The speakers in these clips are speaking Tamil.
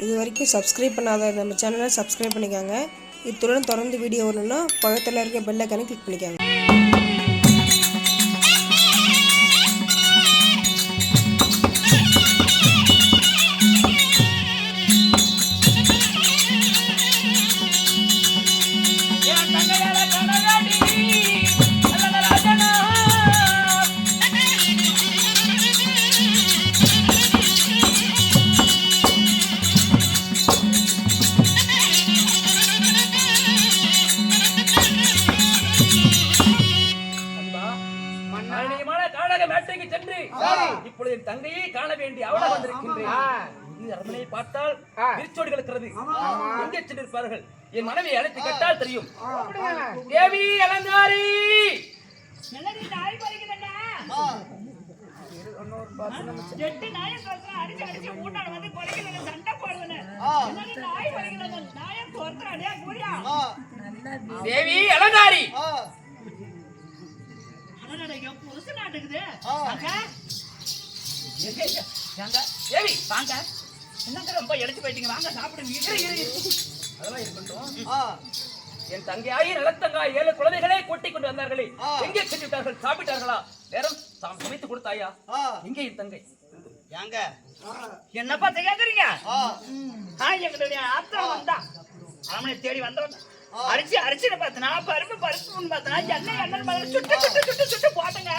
இது வரைக்கும் சப்ஸ்கிரைப் பண்ணாத நம்ம சேனலை சப்ஸ்கிரைப் பண்ணிக்கோங்க. இத்துடன் தொடர்ந்து வீடியோ வரணும்னா பக்கத்தில் இருக்க பெல் ஐகானை கிளிக் பண்ணிக்கோங்க. இப்பொழுது என் தங்கையை காண வேண்டி அவள வந்திருக்கின்றேன். அரண்மனையை பார்த்தால் திருச்சோடிகள் இருக்கிறது. எங்கே சென்றிருப்பார்கள்? என் மனைவியை அழைத்து கேட்டால் தெரியும். தேவி அலங்காரி தேவி அலங்காரி தேவி வாங்க. என்னங்க ரொம்ப எடுத்து போயிட்டீங்க, வாங்க சாப்பிடுங்க. அதெல்லாம் இருக்கட்டும். என் தங்கையாயி நலத்தங்காய் 7 குழந்தைகளே கூட்டிக் கொண்டு வந்தார்களே, எங்கே சென்று விட்டார்கள்? சாப்பிட்டார்களா? நேரம் சமைத்து கொடுத்தாயா? எங்கே என் தங்கை? ஏங்க என்ன பார்த்து கேக்குறீங்க? எங்களுடைய ஆத்தா வந்தா அரமனை தேடி வந்தவன் அரிசியை பார்த்தனா பருப்பு பார்த்தனா எண்ணெய் சுட்டு சுட்டு சுட்டு சுட்டு போட்டுங்க.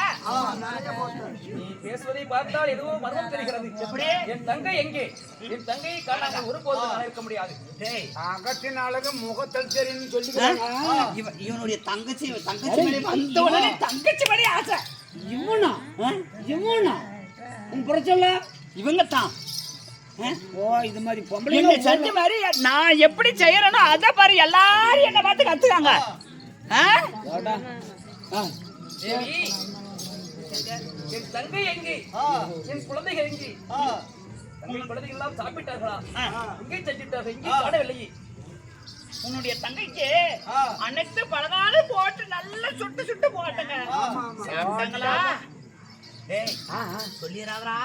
நீ பேசுவதை பார்த்தால் எதுவும் மர்மம் தெரிகிறது. எப்படி? என் தங்கை எங்கே? என் தங்கையை காணாமல் ஒருபோதும் இருக்க முடியாது. அகத்தின் அழகு முகத்தில் தெரியும் சொல்லி இவனுடைய தங்கச்சி வந்த உடனே தங்கச்சி மாதிரி ஆசை. இவனா உன் பிரச்சனை இவங்க தான். ஓ இது மாதிரி பொம்பளை செஞ்ச மாதிரி நான் எப்படி செய்யறேனோ அத பாரு எல்லாரும் என்ன பார்த்து கத்துக்காங்க. தேவி என் தங்கை எங்கே? என் குழந்தைகள் எங்கே? தங்கள் குழந்தைகள் எல்லாம் சாப்பிட்டார்களா? எங்கே சென்றுட்டார்கள்? எங்கே காணவில்லையே. உன்னுடைய தங்கைக்கு அனைத்து பலகாரம் போட்டு நல்லா சுட்டு சுட்டு போட்டுங்க. சாப்பிட்டாங்களா? சொல்லிடுறாரா?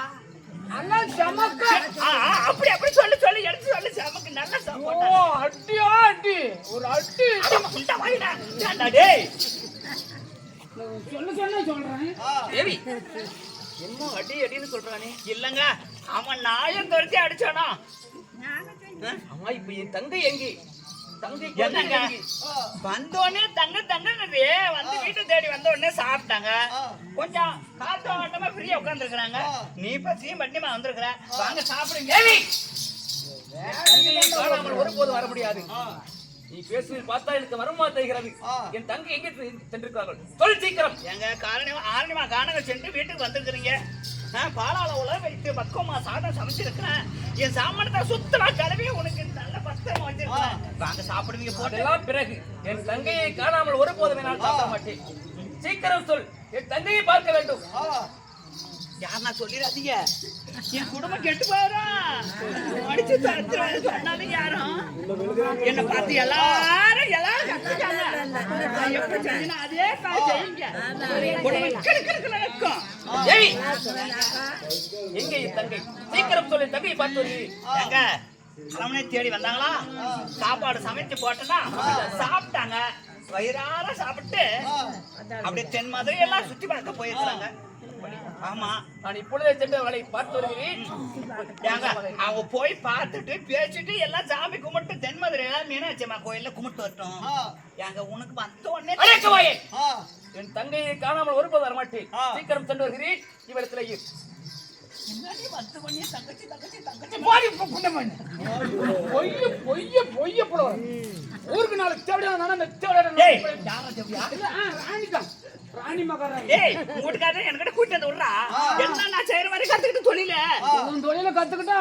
அப்படி அப்படி சொல்லி சொல்லி எடுத்து சொல்லி சமக்கு நல்லா சாப்பிடு. அடி ஒரு அடி சொல்றேன். தேவி என்ன அடி அடின்னு சொல்றானே? இல்லங்க அவன் நாயம் துரத்தி அடிச்சானா. அம்மா இப்ப என் தங்கை எங்கே? தங்கை என்னங்க வந்தோடனே தங்கன்னு வந்து வீட்டை தேடி வந்த உடனே சாப்பிட்டாங்க. கொஞ்சம் காத்தோட்டமா ஃப்ரீயா உட்கார்ந்துருக்காங்க. நீ பசியும் பட்டியமா வந்திருக்கிற, வாங்க சாப்பிடுங்க. தங்கையை காணாமல் ஒருபோதும் வர முடியாது. நீ பேசுவதை பார்த்தா எனக்கு வரமா தெரிகிறது. என் தங்கை எங்கே சென்றிருக்கார்கள்? சொல் சீக்கிரம். எங்க ஆரணிமா காணங்க சென்று வீட்டுக்கு வந்திருக்கிறீங்க. பாலால உலக வைத்து பக்குவமா சாதம் சமைச்சிருக்கிறேன். என் சாமானத்தை சுத்தமா கழுவி உனக்கு நல்ல பத்திரமா வச்சிருக்கேன். வாங்க சாப்பிடுவீங்க. போட்டெல்லாம் பிறகு என் தங்கையை காணாமல் ஒருபோதும் நான் சாப்பிட மாட்டேன். சீக்கிரம் சொல், என் தங்கையை பார்க்க வேண்டும். யாருன்னா சொல்லிடாதீங்க, என் குடும்பம் கெட்டு போயிடும். அடிச்சு சொன்னாலும் யாரும் என்ன பார்த்து எல்லாரும் கத்துக்காங்க. எப்படி செஞ்சா அதே செய்யுங்க. குடும்பம் நடக்கும். எங்கே என் தங்கை? சீக்கிரம் சொல்லி தங்கையை பார்த்து எங்க அரமனை தேடி வந்தாங்களா? சாப்பாடு சமைச்சு போட்டனா சாப்பிட்டாங்க. வயிறார சாப்பிட்டு அப்படியே தென் மதுரை எல்லாம் சுத்தி பார்க்க போயிருக்காங்க. ஆமா, நான் இப்பொழுதே சென்று அவளை பார்த்து வருகிறேன். அவங்க போய் பார்த்துட்டு பேசிட்டு எல்லாம் சாமி கும்பிட்டு தென் மதுரையில மீனாட்சி அம்மா கோயில்ல கும்பிட்டு வரட்டும். எங்க உனக்கு வந்த உடனே என் தங்கையை காணாமல் ஒருபோது வர மாட்டேன். சீக்கிரம் சென்று வருகிறேன். இவரத்திலேயே தங்கச்சி தங்கச்சி தங்கச்சி பொய்ய போடுவாங்க. ஊருக்கு நாலு ராணி மகாராணி வீட்டுக்காரன் என்கிட்ட கூட்டி வந்து விடுறா. என்ன நான் செய்யற மாதிரி கத்துக்கிட்டு தொழில கத்துக்கிட்டா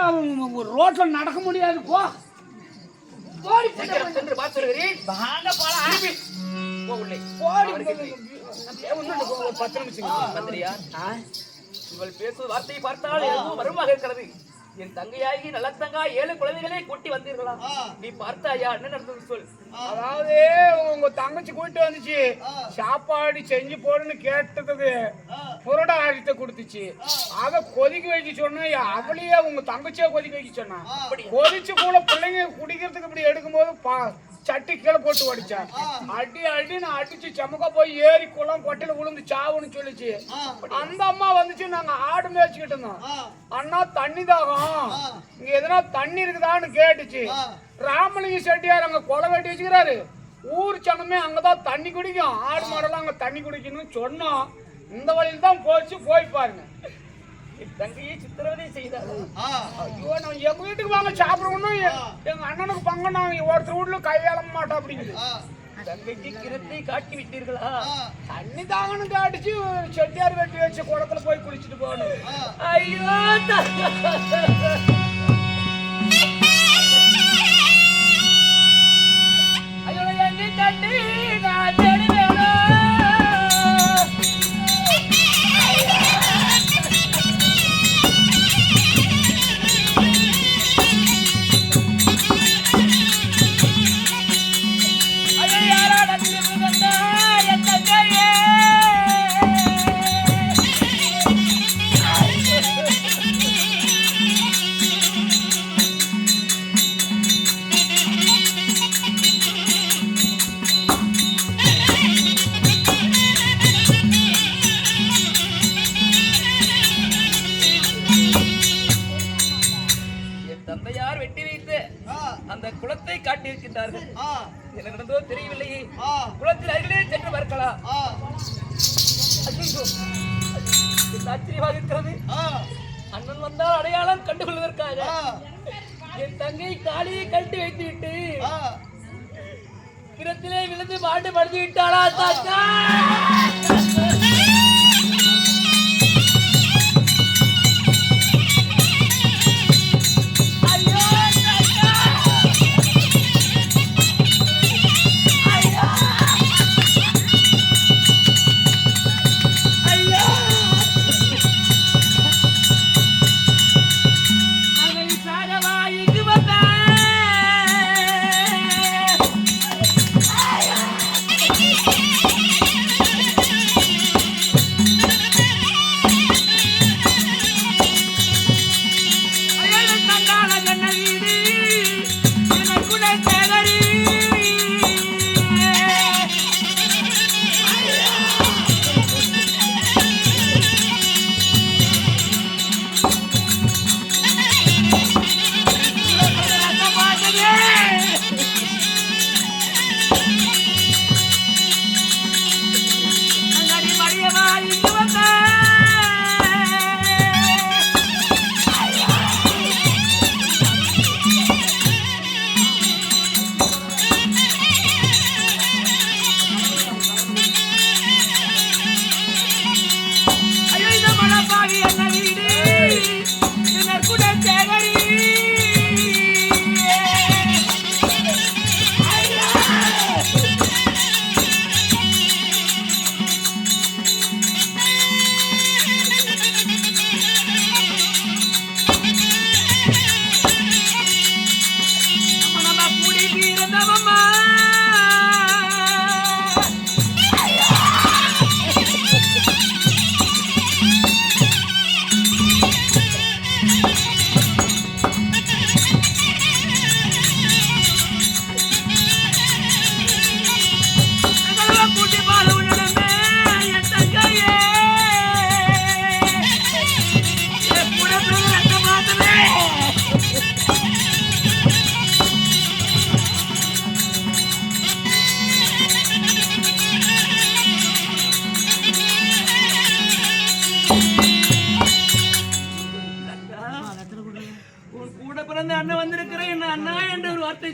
ரோட்ல நடக்க முடியாது. போ சென்று பார்த்து வருகிறேன். வாங்க போலாம். ஒரு 10 நிமிஷம். இவள் பேசுவது வார்த்தையை பார்த்தால் எதுவும் வருமாக இருக்கிறது. என் தங்கையாகி நல்லத்தங்கா 7 குழந்தைகளே கூட்டி வந்தீர்களா? நீ பார்த்தாயா? என்ன நடந்தது சொல். அதாவது உங்க தங்கச்சி கூட்டு வந்துச்சு, சாப்பாடு செஞ்சு போடுன்னு கேட்டதுக்கு புரோடா ஆடித்த கொடுத்துச்சு. அத கொதிக்க வைக்க சொன்னா அவளையே உங்க தங்கச்சியா கொதிக்க வைக்க சொன்னா. கொதிச்சு கூட பிள்ளைங்க குடிக்கிறதுக்கு இப்படி எடுக்கும்போது சட்டி கீழே போட்டு அடிச்சா. அடி நான் அடிச்சு செமக்கா போய் ஏறி குளம் கொட்டையில விழுந்து சாவுன்னு சொல்லிச்சு. அந்த அம்மா வந்துச்சு, நாங்க ஆடு மேய்ச்சிக்கிட்டு இருந்தோம். அண்ணா தண்ணி தாகம், இங்க எதனா தண்ணி இருக்குதான்னு கேட்டுச்சு. ராமலிங்க செட்டியார் அங்க கொலை வெட்டி வச்சுக்கிறாரு. ஊர் சனமே அங்கதான் தண்ணி குடிக்கும், ஆடு மாடெல்லாம் அங்க தண்ணி குடிக்கணும்னு சொன்னோம். இந்த வழியில தான் போய் பாருங்க. தங்கையை சித்திரவதை செய்தார். ஐயோ, நான் எங்க வீட்டுக்கு வாங்க சாப்பிடணும், எங்க அண்ணனுக்கு பங்கு நான் ஒருத்தர் வீட்டுல கையாள மாட்டோம் அப்படிங்குது. தங்கைக்கு கிரத்தை காட்டி விட்டீர்களா? தண்ணி தாங்கன்னு காட்டிச்சு. செட்டியார் வெட்டி வச்சு குளத்துல போய் குளிச்சுட்டு போகணும். ஐயோ ஐயோ, எங்க கட்டி நான் தேடி வேணும். தந்தையார் வெட்டி வைத்து அந்த குளத்தை காட்டியிருக்கின்றார்கள். என்ன நடந்ததோ தெரியவில்லையே. குளத்தில் அருகிலே சென்று பார்க்கலாம். ஆச்சரியமாக இருக்கிறது. அண்ணன் வந்தால் அடையாளம் கண்டுகொள்வதற்காக என் தங்கை காலியை கட்டி வைத்து விட்டு கிரத்திலே விழுந்து மாண்டு படுத்து விட்டாளா தாத்தா?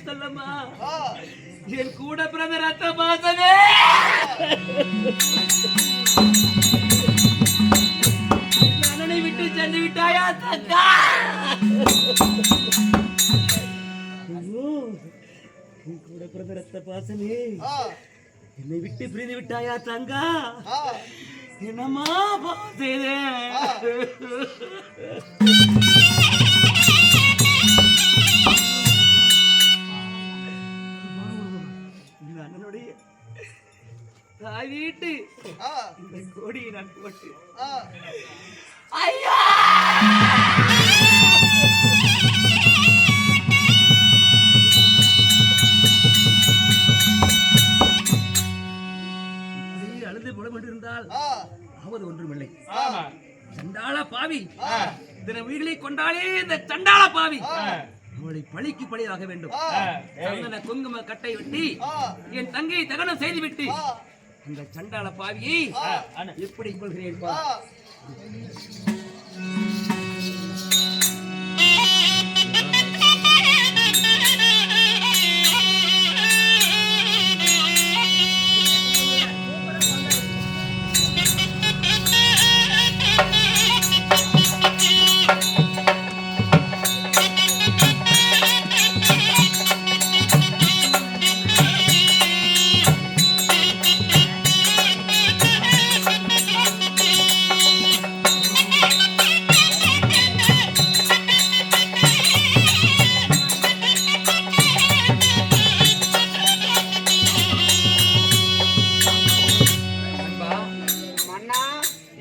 சொல்லமா என் கூட பிறந்த ரத்த பாசமே அண்ணனை விட்டு சென்று விட்டாயா தங்கா? என் கூட பிறந்த ரத்த பாசமே என்னை விட்டு பிரிந்து விட்டாயா தங்கா? என்னம்மா பாசே தாய் வீட்டு இந்த கோடியை நான் போட்டு ஐயா அழுது புலம்பட்டு இருந்தால் ஆவது ஒன்றுமில்லை. ஆமா. சண்டாள பாவி இதனை உயிர்களை கொண்டாலே இந்த சண்டாள பாவி அவளை பழிக்கு பழியாக வேண்டும். சந்தன குங்கும கட்டை வெட்டி என் தங்கையை தகனம் செய்துவிட்டு அந்த சண்டாள பாவியை எப்படி கொள்கிறேன் பா.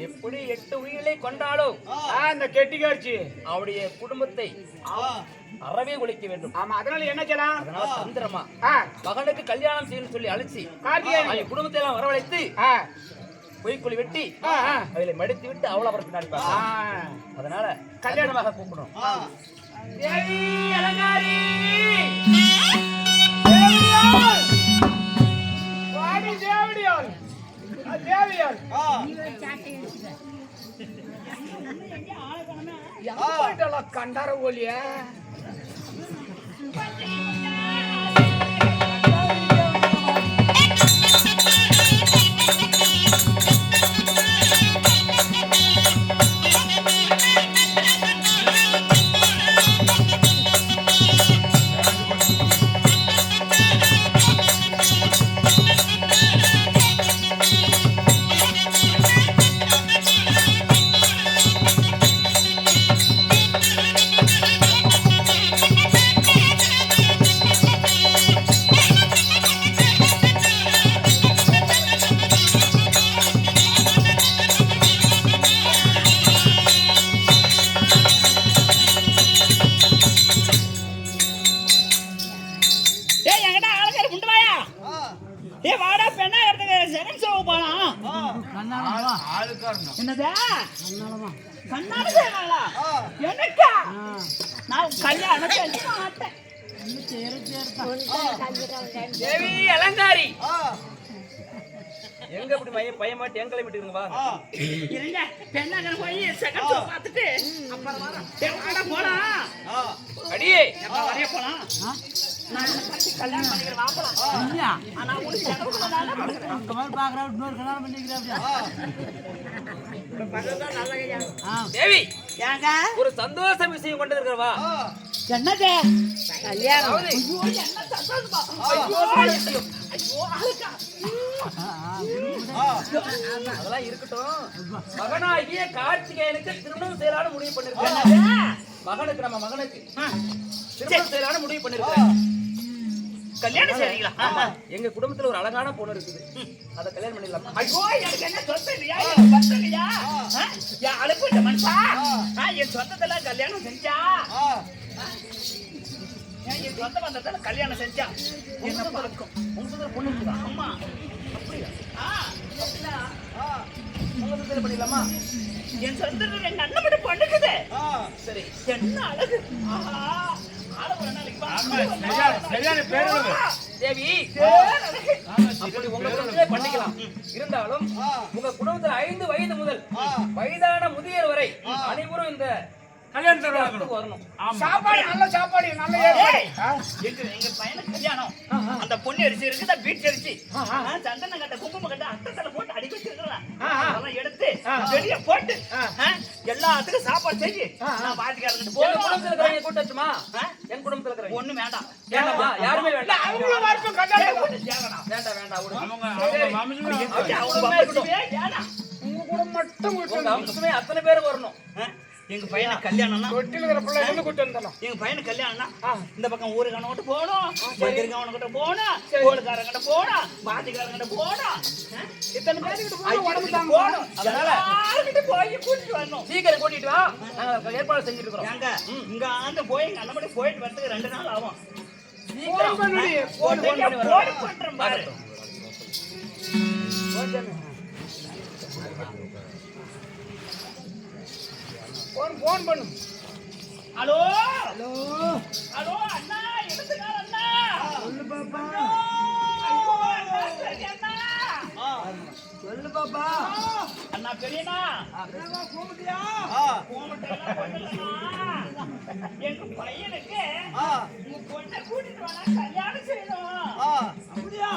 எப்படி 8 உயிர்களை கொண்டாலோ இந்த கெட்டிக்காட்சி அவருடைய குடும்பத்தை அறவே ஒழிக்க வேண்டும். ஆமா, அதனால என்ன செய்யலாம்? அதனால தந்திரமா மகனுக்கு கல்யாணம் செய்யணும் சொல்லி அழைச்சி குடும்பத்தை எல்லாம் வரவழைத்து பொய்க்குழி வெட்டி அதில் மடித்து விட்டு அவளை அப்புறம் பின்னாடி பார்க்கலாம். அதனால கல்யாணமாக கூப்பிடணும். தேவி அலங்காரி தேவடியால் தேவியால் கண்டார ஓலிய என்னது கண்ணாடி செய்வாங்களா? எனக்கா? நான் கல்யாணம் செஞ்சு மாட்டேன். தேவி அலங்காரி எங்க இப்படி பையன் மாட்டி எங்களை விட்டுருங்க வா. இருங்க பெண்ணாக போய் செகண்ட் ஷோ பார்த்துட்டு அப்புறம் வரோம். போலாம் அடியே வரைய போலாம். நான் கல்யாணம் பண்ணிக்கிறேன் வாப்பலாம். ஆனா உங்களுக்கு செலவுக்கு நான் பண்ணுறேன். கமல் பாக்குறா இன்னொரு கல்யாணம் பண்ணிக்கிறேன். தேவி ஏங்க ஒரு சந்தோஷ விஷயம் கொண்டு இருக்கிறவா. என்னது கல்யாணம்? ஐயோ என்ன சந்தோஷமா? ஐயோ அழுக்கா. அதெல்லாம் இருக்கட்டும். மகனாகிய கார்த்திகேயனுக்கு திருமணம் செய்யலான்னு முடிவு பண்ணிருக்கேன். மகனுக்கு நம்ம மகனுக்கு திருமணம் செய்யலான்னு முடிவு பண்ணிருக்கேன். கல்யாணம் செய்றீங்களா? எங்க குடும்பத்துல ஒரு அழகான பொண்ணு இருக்குது. அத கல்யாணம் பண்ணிடலாமா? ஐயோ எனக்கு என்ன சொந்தம் இல்லையா? எனக்கு சொந்தம் இல்லையா? என் அழுப்பு மனுஷா என் சொந்தத்துல கல்யாணம் செஞ்சா என் சொந்த பந்தத்துல கல்யாணம் செஞ்சா என்ன பார்க்கும். உங்க சொந்த பொண்ணு இருக்குதா? அம்மா அப்படியா? உங்க சொந்தத்துல பண்ணிடலாமா? என் சொந்தத்துல எங்க அண்ணன் மட்டும் பொண்ணுக்குது. சரி என்ன அழகு. தேவி அப்படி உங்க குடும்பத்திலே பண்ணிக்கலாம். இருந்தாலும் உங்க குடும்பத்துல 5 வயது முதல் வயதான முதியவர் வரை அனைவரும் இந்த கல்யாணத்துக்கு வரணும். சாப்பாடு நல்ல சாப்பாடு நல்ல ஏற்பாடு. எங்க பையனுக்கு கல்யாணம். அந்த பொண்ணு அரிசி இருக்குது, பீட் அரிசி, சந்தன கட்ட குங்கும கட்ட அட்டத்துல போட்டு அடிக்க வச்சிருக்கிறேன். அதெல்லாம் எடுத்து வெளிய போட்டு எல்லாத்துக்கும் சாப்பாடு செஞ்சு நான் பாத்துக்காரங்க போய் கூட்டச்சுமா. என் குடும்பத்துல இருக்கிற ஒண்ணு வேண்டாம். வேண்டாமா? யாருமே வேண்டாம். அவங்களும் வரட்டும் கல்யாணம். வேண்டாம் வேண்டாம் உங்க குடும்பம் மட்டும் அத்தனை பேர் வரணும். எங்க பையனுக்கு கல்யாணம்னா தொட்டில் இருக்கிற பிள்ளை எங்க கூட்டு வந்தாலும் எங்க பையனுக்கு கல்யாணம்னா இந்த பக்கம் ஊருக்கான கிட்ட போகணும், எதிர்காவன கிட்ட போகணும், கோளுக்காரங்கிட்ட போகணும், பாட்டிக்காரங்கிட்ட போகணும், இத்தனை பேருக்கு உடம்பு தாங்க போகணும். அதனால யாருக்கிட்ட போய் கூட்டிட்டு வரணும். சீக்கிரம் கூட்டிட்டு வா, நாங்க ஏற்பாடு செஞ்சுட்டு இருக்கிறோம். ஏங்க இங்க ஆண்டு போய் எங்க அண்ணன் மட்டும் போயிட்டு வரதுக்கு 2 நாள் ஆகும். சீக்கிரம் போன் பண்றேன் பாரு. போன் பண்ணு. ஹலோ ஹலோ ஹலோ அண்ணா, எடுத்துக்கார அண்ணா. சொல்லு பாப்பா. ஐயோ அண்ணா, சரி அண்ணா. சொல்லு பாப்பா. அண்ணா பெரியண்ணா. அண்ணா கூப்பிட்டியா? கூப்பிட்டேன்னா பண்ணலண்ணா. எங்க பையனுக்கு உங்க பொண்ணை கூட்டிட்டு வாடா, கல்யாணம் செய்யணும். அப்படியா?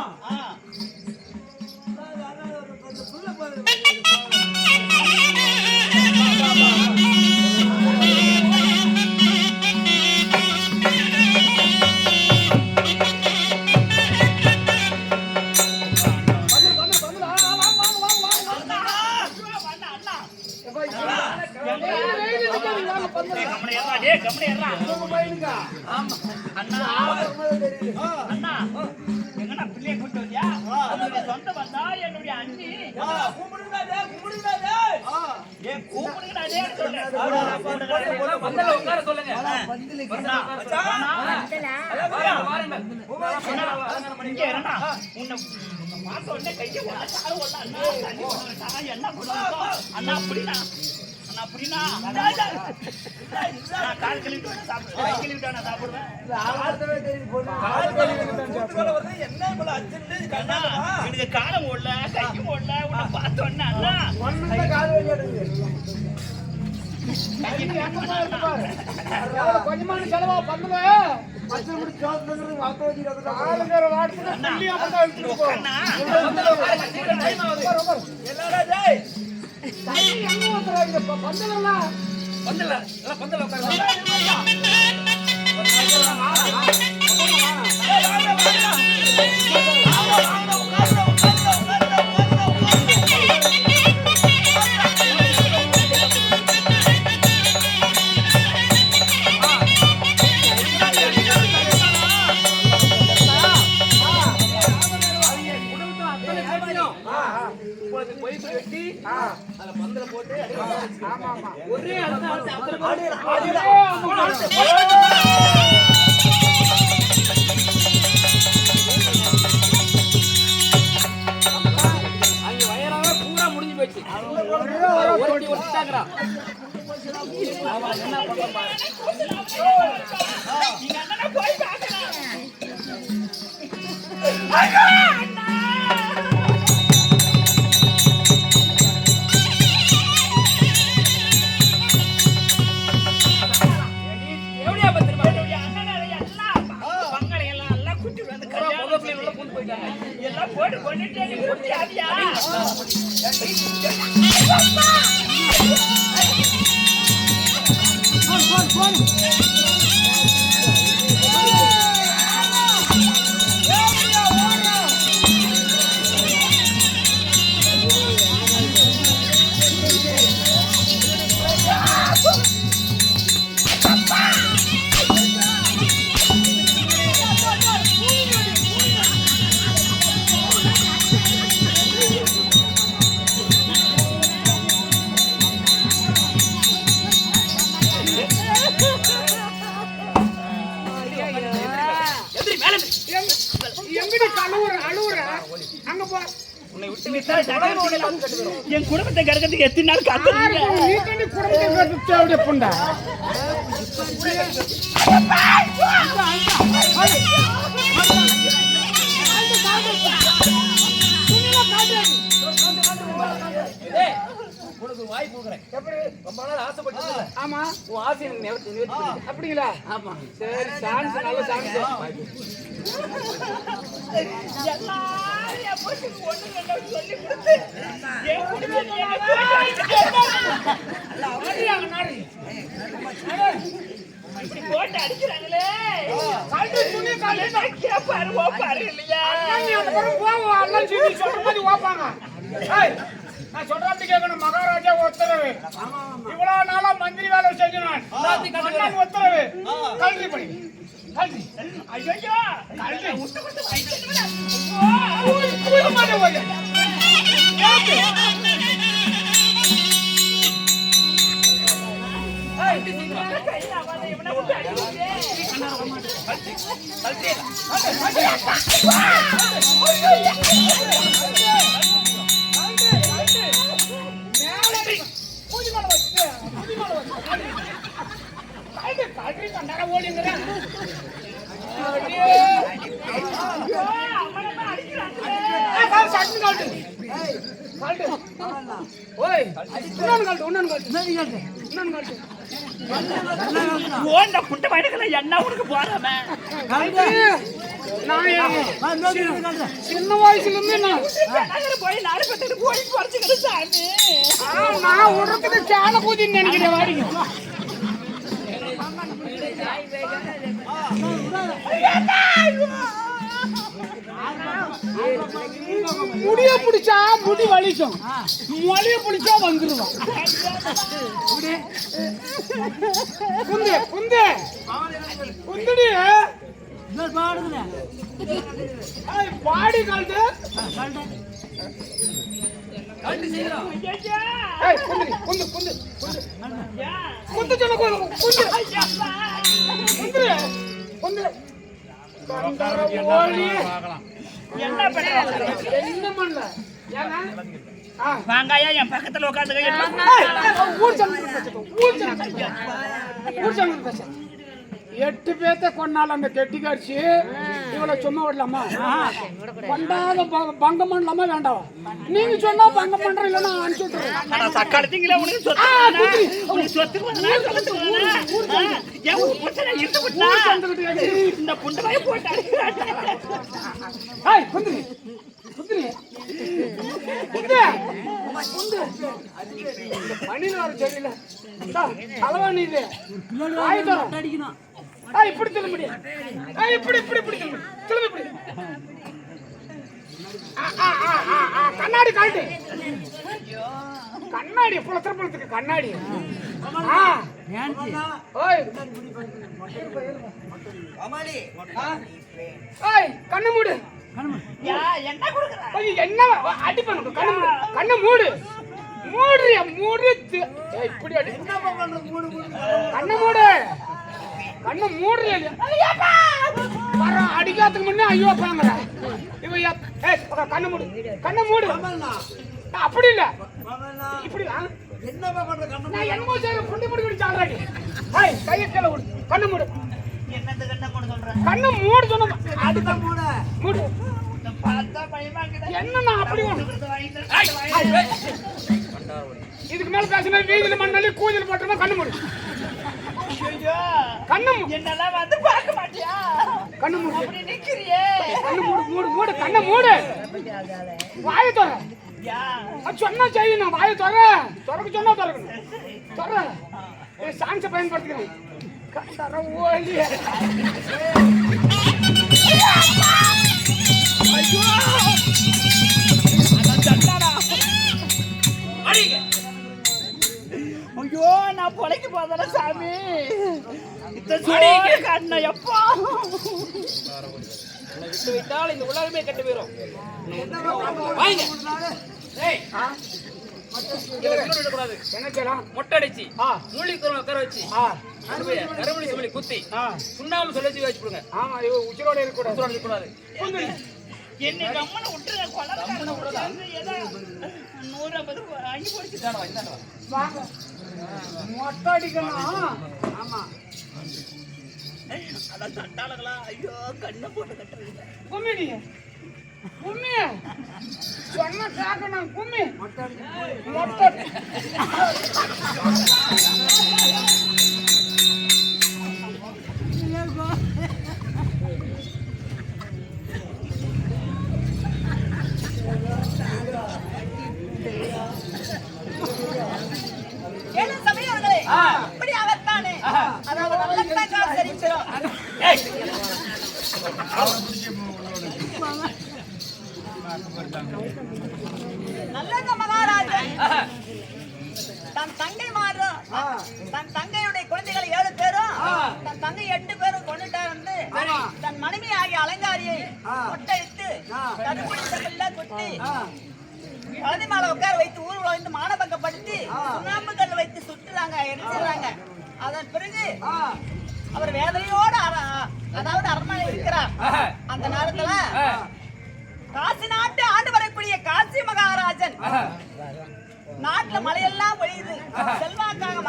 எங்கண்ணா பிள்ளைய கூட்டு வந்தியா? சொந்த வந்தா என்னுடைய அண்ணி உட்கார சொல்லுங்க. அண்ணா அப்படின்னா அப்படின்னா கால் கழுவிட்டு சாப்பிடுவேன், கை கழுவிட்டு நான் சாப்பிடுவேன். எனக்கு காலம் ஓடல, கையும் ஓடல, உன்னை பார்த்தோன்னா கொஞ்சமான செலவா பண்ணுங்க. எல்லாம் போட்டு கொண்டுட்டு என் குடும்பத்தை கறக்கிறதுக்கு எத்தனை நாள் காத்துறீங்க? உனக்கு வாய்ப்பு கொடுக்குறேன். எப்படி ரொம்ப நாள் ஆசைப்பட்டு? ஆமா, உன் ஆசை அப்படிங்களா? ஆமா, சரி, சான்ஸ் நல்ல சான்ஸ். போட்டு அடிக்கிறாங்களே, கேப்பாரு ஓப்பாரு இல்லையா? சொல்ற மாதிரி ஓப்பாங்க. நான் சொல்றது கேட்கணும். மகாராஜா உத்தரவு. இவ்வளவு நாளா மந்திரி வேலை செஞ்சு நான் உத்தரவு. கல்வி படி கல்வி. ஐயோ கல்வி விட்டு விட்டு வைக்கிறேன். என்ன உனக்கு போறாம சின்ன வயசுல இருந்து போய் 4 பேருக்கு போய் குறைச்சிக்கிட்டு சாமி நான் உடறதுக்கு சேன கூதின்னு நினைக்கிறேன். வாடிங்க முடிய பிடிச்சா முடி வலிக்கும், மொழிய பிடிச்சா வந்துருவான். குந்து குந்து குந்துடி பாடி கால்ட்டு குந்து குந்து குந்து சொன்ன குந்து குந்து என்ன பண்ணல வாங்காயா என் பக்கத்துல உட்காந்து எட்டு பேத்த கொண்டால அந்த கெட்டி காட்சி இவ்வளவு சும்மா விடலாமா? கொண்டாத பங்கம் பண்ணலாமா வேண்டாம்? நீங்க சொன்னா பங்கம் பண்ற இல்லன்னா அனுப்பிச்சு விட்டுறேன். தக்காளத்தீங்களா உனக்கு சொத்து இந்த புண்டு வாய் போட்டாரு. குந்திரி குந்திரி மணிநாள் தெரியல தலைவாணி இது அடிக்கணும். இப்படி சொல்ல முடியும். இப்படி இப்படி இப்படி சொல்லுங்க. இப்படி கண்ணாடி காட்டு. கண்ணாடி புலத்திர புலத்துக்கு கண்ணாடி. கண்ணு மூடு. என்ன கொடுக்குற என்ன அடி பண்ணு. கண்ணு மூடு. கண்ணு மூடு. மூடுறியா மூடு. இப்படி அடி. கண்ணு மூடு. கண்ணு மூடுறியா வர அடிக்காதுக்கு முன்னே ஐயோ பாங்கற இவ. கண்ணு மூடு. கண்ணு மூடு. அப்படி இல்ல இப்படி என்னமா பண்ற? கண்ணு நான் என்னமோ செய்ற புண்டி புடி குடி சால்றாடி. கைய கீழ விடு. கண்ணு மூடு. என்னது கண்ண மூடு சொல்ற? கண்ணு மூடு சொன்ன. அடிக்க மூடு. மூடு. பார்த்தா பயமா இருக்குது. என்ன நான் அப்படி இதுக்கு மேல பேசினா வீதியில மண்ணலி கூதில போட்டுமா. கண்ணு மூடு. கண்ணு என்னெல்லாம் வந்து பார்க்க மாட்டியா? கண்ணு மூடு. அப்படி நிக்கிறியே. கண்ணு மூடு. மூடு மூடு. கண்ணு மூடு. வாயை தர. சொன்னா செய்யணும். வாயை தர. திறக்க சொன்னா திறக்கணும். தர சான்ஸை பயன்படுத்திக்கிறேன். கண்டற ஓலிய ஐயோ நான் பொழைக்கு போதல சாமி. கண்ண எப்பா விட்டு விட்டால் இந்த உலகமே கெட்டு போயிடும். மொட்டை அடிச்சு மூலிக்குரம் உட்கார வச்சு கருமணி சொல்லி குத்தி சுண்ணாம்பு சொல்லி வச்சு போடுங்க. ஆமா உச்சிரோட இருக்கக்கூடாது. என்னைக்கு அம்மனை விட்டுருங்க. கொலை 150 வாங்கி போடுச்சுட்டானோ. வாங்க மொட்டை அடிக்கணும். ஆமா அதான் தட்டாளங்களா. ஐயோ கண்ணை போட்டு கட்டுறீங்க. கும்மி கும்மி சொன்ன கேட்கணும். கும்மி மொட்டை நல்ல மகாராஜன் தன் தங்கை மாறும் தன் தங்கையுடைய குழந்தைகளை 7 பேரும் தன் தங்கை 8 பேரும் கொண்டுட்டார் வந்து தன் மனைவி ஆகிய அலங்காரியை கொட்டையிட்டு கருப்புள்ள கொட்டி குழந்தை மேல உட்கார வைத்து ஊர்வலம் வைத்து மானபங்கப்படுத்தி சுண்ணாம்பு கல் வைத்து சுட்டுறாங்க எரிச்சிடுறாங்க. அதன் பிறகு அவர் வேதனையோடு அதாவது அரண்மனை இருக்கிறார். அந்த நேரத்துல காசி நாட்டு ஆண்டு வரக்கூடிய காசி மகாராஜன் நாட்டுல மழையெல்லாம் பொழியுது, செல்வாக்காக